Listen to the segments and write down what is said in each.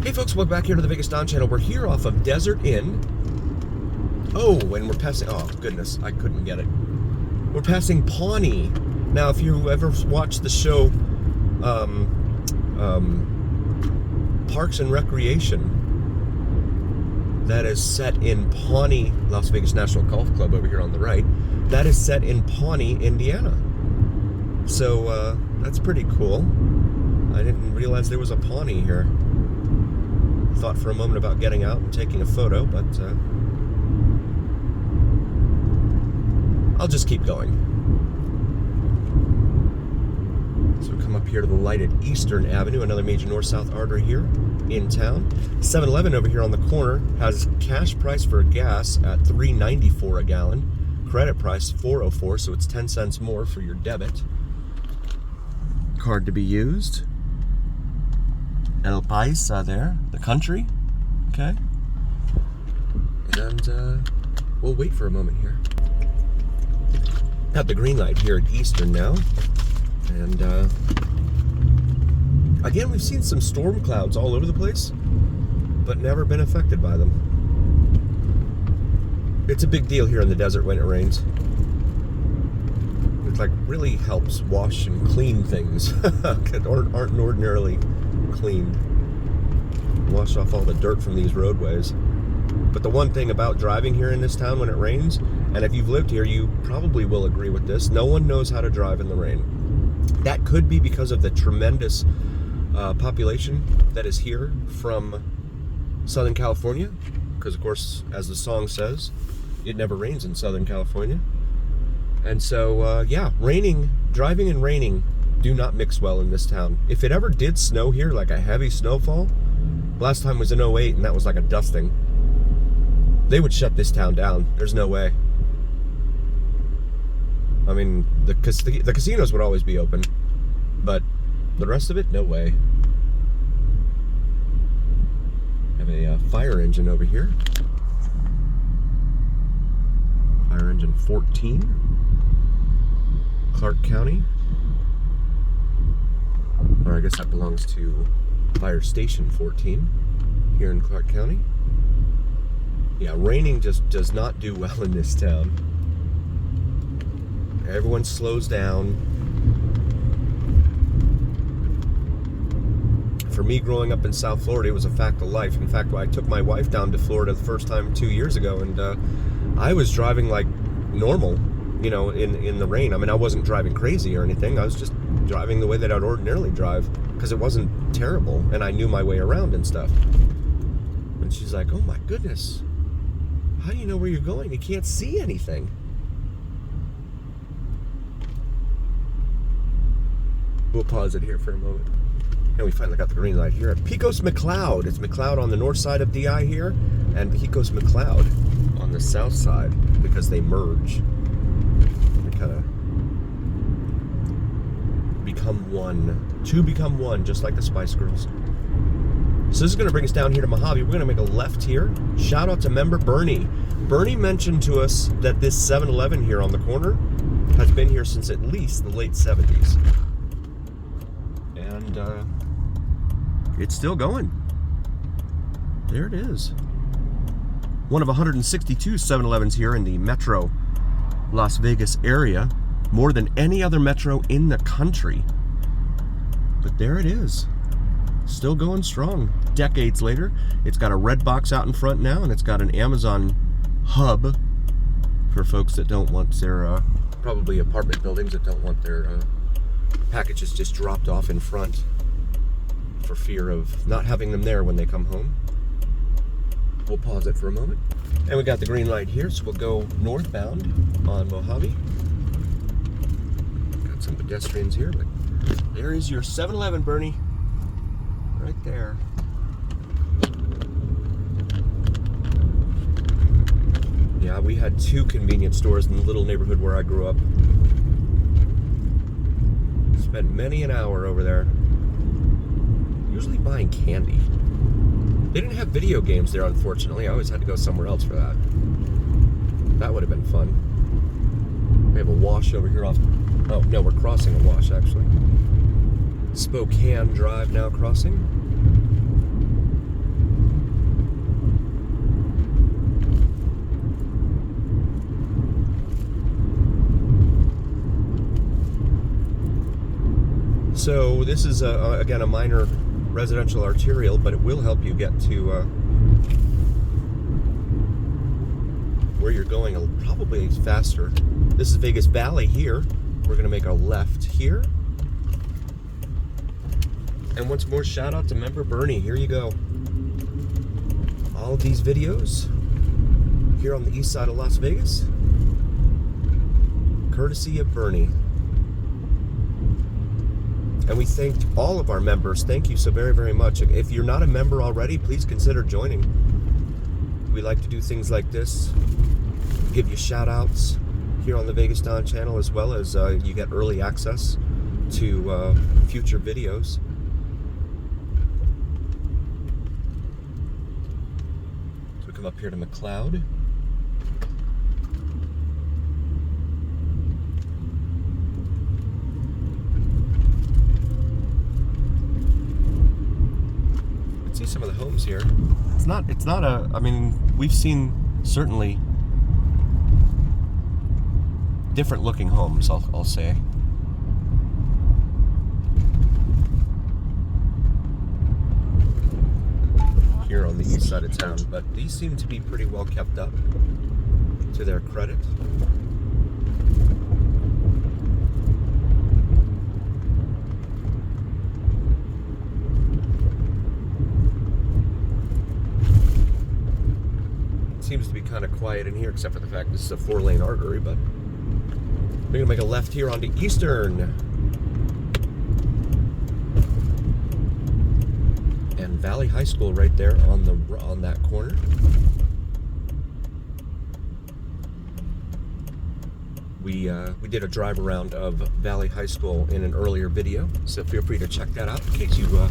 Hey folks, welcome back here to the Vegas Don channel. We're here off of Desert Inn. Oh, and we're passing, oh goodness, I couldn't get it. We're passing Pawnee. Now, if you ever watched the show Parks and Recreation, that is set in Pawnee, Las Vegas National Golf Club over here on the right. That is set in Pawnee, Indiana. So that's pretty cool. I didn't realize there was a Pawnee here. Thought for a moment about getting out and taking a photo, but I'll just keep going. So we come up here to the light at Eastern Avenue, another major north-south artery here in town. 7-Eleven over here on the corner has cash price for gas at $3.94 a gallon. Credit price $4.04, so it's 10 cents more for your debit. Card to be used. El Paisa there, the country, okay? And we'll wait for a moment here. Got the green light here at Eastern now. And again, we've seen some storm clouds all over the place, but never been affected by them. It's a big deal here in the desert when it rains. It like really helps wash and clean things that aren't ordinarily cleaned. Wash off all the dirt from these roadways. But the one thing about driving here in this town when it rains, and if you've lived here, you probably will agree with this, no one knows how to drive in the rain. That could be because of the tremendous population that is here from Southern California, because of course, as the song says, it never rains in Southern California. And so yeah, driving and raining do not mix well in this town. If it ever did snow here, like a heavy snowfall, last time was in 08 and that was like a dusting, they would shut this town down. There's no way. I mean, the casinos would always be open, but the rest of it, no way. Have a fire engine over here. Fire engine 14, Clark County. Or I guess that belongs to Fire Station 14 here in Clark County. Yeah, raining just does not do well in this town. Everyone slows down. For me, growing up in South Florida, it was a fact of life. In fact, I took my wife down to Florida the first time 2 years ago, and I was driving like normal, you know, in the rain. I mean, I wasn't driving crazy or anything. I was just driving the way that I'd ordinarily drive, because it wasn't terrible and I knew my way around and stuff. And she's like, oh my goodness, how do you know where you're going? You can't see anything. We'll pause it here for a moment. And we finally got the green light here at Pecos McLeod. It's McLeod on the north side of DI here, and Pecos McLeod on the south side, because they merge. They kind of become one, just like the Spice Girls. So this is going to bring us down here to Mojave. We're going to make a left here. Shout out to member Bernie. Bernie mentioned to us that this 7-Eleven here on the corner has been here since at least the late 70s. And it's still going. There it is. One of 162 7-Elevens here in the metro Las Vegas area. More than any other metro in the country. But there it is. Still going strong. Decades later. It's got a red box out in front now, and it's got an Amazon hub for folks that don't want their, probably apartment buildings that don't want their packages just dropped off in front for fear of not having them there when they come home. We'll pause it for a moment. And we got the green light here, so we'll go northbound on Mojave. Some pedestrians here, but there is your 7-Eleven, Bernie, right there. Yeah, we had 2 convenience stores in the little neighborhood where I grew up. Spent many an hour over there, usually buying candy. They didn't have video games there, unfortunately. I always had to go somewhere else for that. That would have been fun. We have a wash over here off. Oh, no, we're crossing a wash, actually. Spokane Drive now crossing. So this is, again, a minor residential arterial, but it will help you get to where you're going probably faster. This is Vegas Valley here. We're going to make a left here. And once more, shout out to member Bernie. Here you go. All of these videos here on the east side of Las Vegas, courtesy of Bernie. And we thank all of our members. Thank you so very, very much. If you're not a member already, please consider joining. We like to do things like this, give you shout outs here on the Vegas Don channel, as well as you get early access to future videos. So we come up here to McLeod. See some of the homes here. It's not a, I mean, we've seen certainly different looking homes, I'll say. Here on the east side of town, but these seem to be pretty well kept up, to their credit. Seems to be kind of quiet in here, except for the fact this is a 4-lane artery, but we're gonna make a left here onto Eastern. And Valley High School right there on that corner. We did a drive around of Valley High School in an earlier video, so feel free to check that out in case you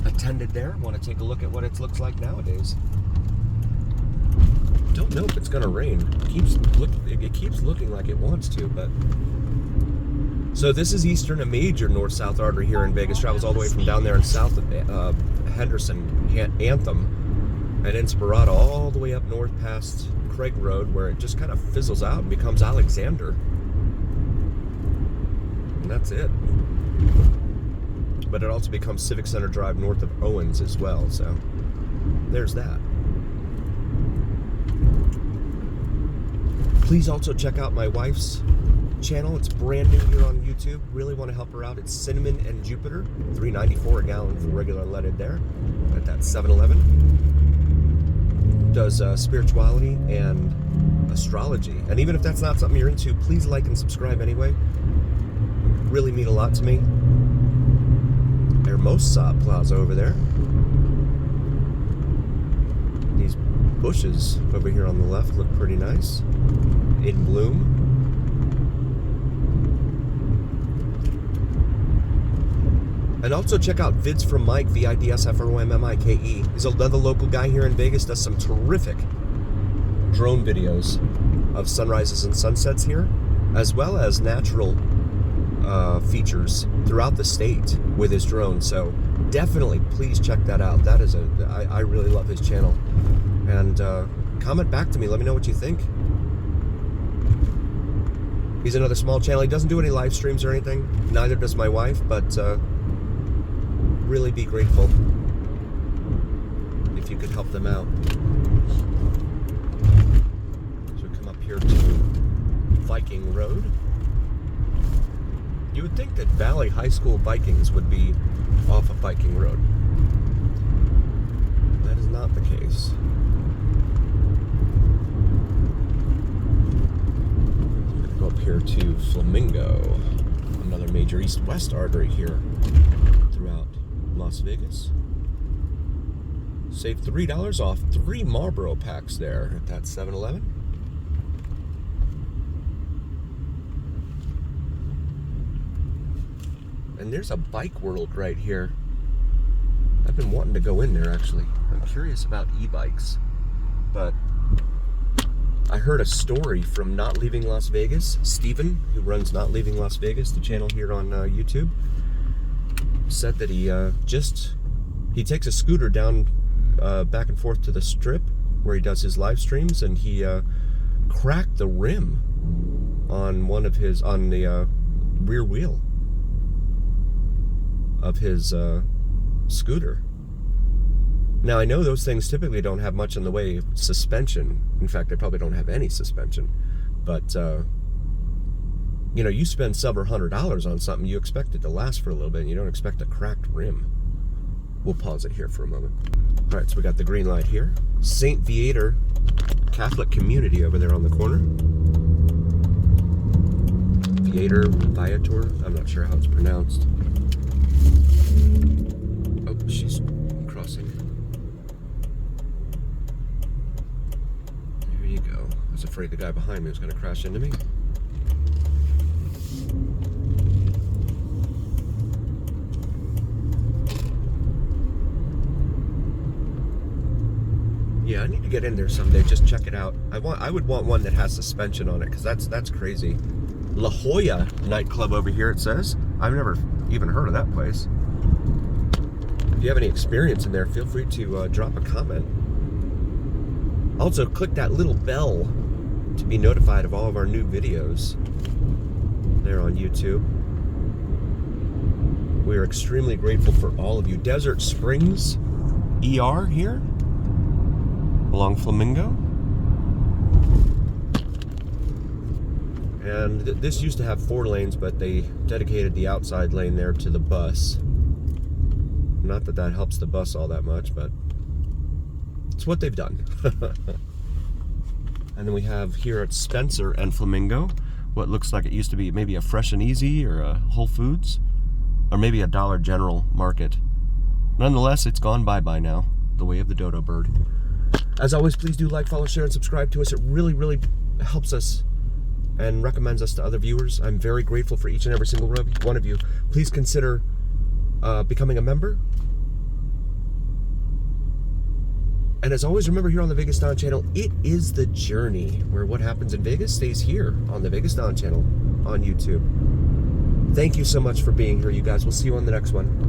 attended there. Want to take a look at what it looks like nowadays. Don't know if it's gonna rain. It keeps looking like it wants to, but so this is Eastern, a major north-south artery here in Vegas. Travels all the way from down there in south of Henderson, Anthem, and Inspirada, all the way up north past Craig Road, where it just kind of fizzles out and becomes Alexander, and that's it. But it also becomes Civic Center Drive north of Owens as well. So there's that. Please also check out my wife's channel. It's brand new here on YouTube. Really want to help her out. It's Cinnamon and Jupiter, $3.94 a gallon for regular leaded there at that 7-Eleven. Does spirituality and astrology. And even if that's not something you're into, please like and subscribe anyway. Really mean a lot to me. Hermosa Plaza over there. These bushes over here on the left look pretty nice. In bloom. And also check out Vids from Mike, VIDSFROMMIKE. He's another local guy here in Vegas, does some terrific drone videos of sunrises and sunsets here, as well as natural features throughout the state with his drone. So definitely please check that out. That is I really love his channel. And comment back to me, let me know what you think. He's another small channel. He doesn't do any live streams or anything. Neither does my wife, but really be grateful if you could help them out. So we come up here to Viking Road. You would think that Valley High School Vikings would be off of Viking Road. That is not the case. Up here to Flamingo, another major east-west artery here throughout Las Vegas. Save $3 off 3 Marlboro packs there at that 7-Eleven. And there's a bike world right here. I've been wanting to go in there actually. I'm curious about e-bikes, but I heard a story from Not Leaving Las Vegas. Steven, who runs Not Leaving Las Vegas, the channel here on YouTube, said that he takes a scooter down back and forth to the Strip where he does his live streams, and he cracked the rim on the rear wheel. of his scooter. Now, I know those things typically don't have much in the way of suspension. In fact, they probably don't have any suspension. But, you know, you spend several $100s on something, you expect it to last for a little bit, and you don't expect a cracked rim. We'll pause it here for a moment. All right, so we got the green light here. St. Viator Catholic Community over there on the corner. Viator, I'm not sure how it's pronounced. Oh, she's crossing. There you go. I was afraid the guy behind me was going to crash into me. Yeah, I need to get in there someday. Just check it out. I would want one that has suspension on it, because that's crazy. La Jolla nightclub over here, it says. I've never even heard of that place. If you have any experience in there, feel free to drop a comment. Also, click that little bell to be notified of all of our new videos there on YouTube. We are extremely grateful for all of you. Desert Springs ER here along Flamingo. And this used to have 4 lanes, but they dedicated the outside lane there to the bus. Not that that helps the bus all that much, but it's what they've done. And then we have here at Spencer and Flamingo what looks like it used to be maybe a Fresh and Easy or a Whole Foods, or maybe a Dollar General Market. Nonetheless, it's gone bye-bye now, the way of the dodo bird. As always, please do like, follow, share, and subscribe to us. It really, really helps us and recommends us to other viewers. I'm very grateful for each and every single one of you. Please consider becoming a member. And as always, remember, here on the Vegas Don channel, it is the journey where what happens in Vegas stays here on the Vegas Don channel on YouTube. Thank you so much for being here, you guys. We'll see you on the next one.